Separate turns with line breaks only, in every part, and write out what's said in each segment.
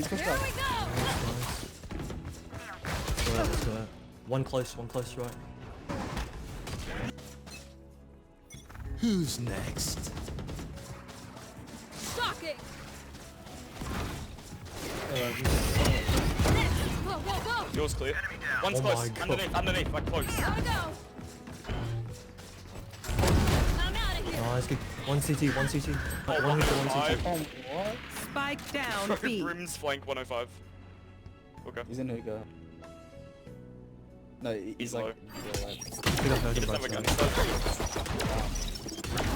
He's pushed
Here
up.
we go.
Alright, let's go. One close right.
Who's next?
Shocking. Go, go, go.
Yours clear. One's
Oh
close.
my God.
Underneath, like close.
Gotta go. I'm out of here.
Nice, good. One CT. One CT.
Oh,
One hit, one
105.
CT.
Oh, what?
Spike down B.
Brim's flank 105. Okay.
He's in hookah. No, he's
low.
like... Yeah, like...
Pick up her,
He
good
doesn't have a gun.
vibes,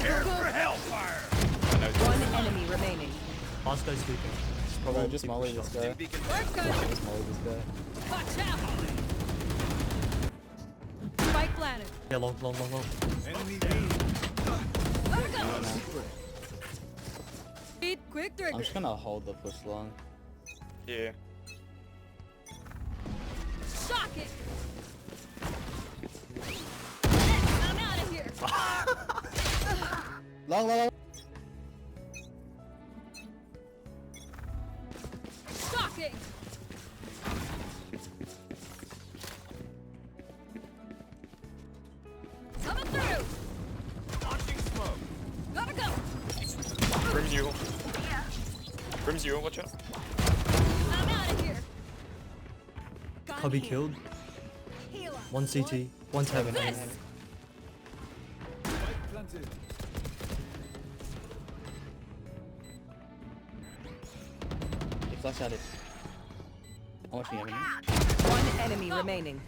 Go, go.
I know.
One enemy remaining.
Last guy's speaking.
Bro, just molly this guy.
We're good.
Just molly this guy.
Watch out. Spike planted.
Yeah, long.
Gotta go. Speed, quick
I'm
trigger.
just gonna hold the push long.
Yeah.
Shocking. I'm out of here.
Long, long, long.
Shocking. Coming through.
Launching smoke.
Gotta go.
Brim's you. Brim's you, watch out.
I'm out of here.
Cubby killed.
Healer.
One CT. One heaven.
This.
He flashed at it. I'm watching him.
One enemy remaining.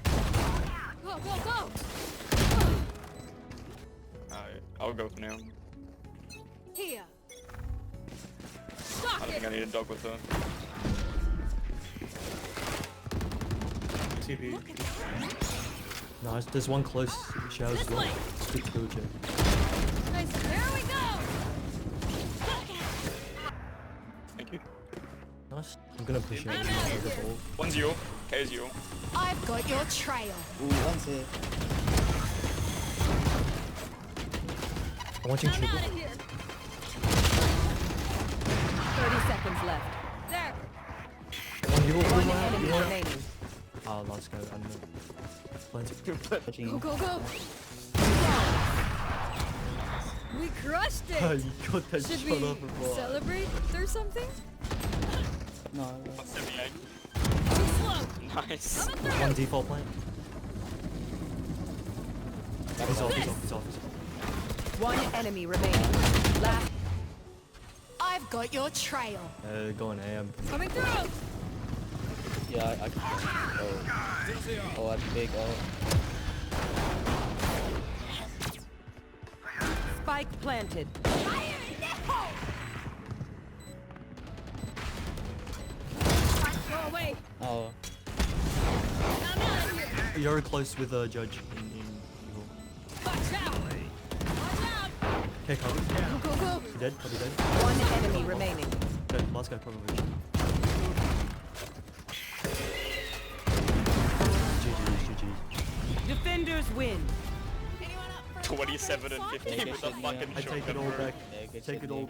Go, go, go.
Alright, I'll go for now.
Here.
I don't
Shocking.
think I need a dog with her.
TV. Nice. There's one close shadows as well.
This way.
It's good kill, Jay.
Nice. There we go.
Thank you.
Nice. I'm gonna push it.
I'm
Over
out of
the
here.
ball.
One's you. K's you.
I've got your trail.
Ooh, one's here.
I'm watching
I'm
triple.
out of here.
30 seconds left.
There.
One you
One
will
enemy remaining.
Oh, let's go. I don't know. Plenty.
Watching
Go,
him.
go, go. We crushed
Oh,
it.
you got that
Should
shot
we
off before.
celebrate or something?
No,
78.
Too slow.
Nice.
Coming through.
One default plane. He's off.
One enemy remaining. Last.
I've got your trail.
Going AM.
Coming through.
yeah, I can. Oh, that's big. Oh,
Spike planted.
Fire in the hole. Go away.
oh.
I'm out of here.
You're close with a judge in evil.
Watch out. Watch out.
Okay, cover.
Go, go, go.
You dead? Copy dead.
One enemy remaining.
Okay, last guy probably. GG's.
Defenders win.
Anyone up for
27 and 50 with a fucking
I
I take it
shotgun.
all back.
Yeah, good
Take
shit,
it all.
Nick.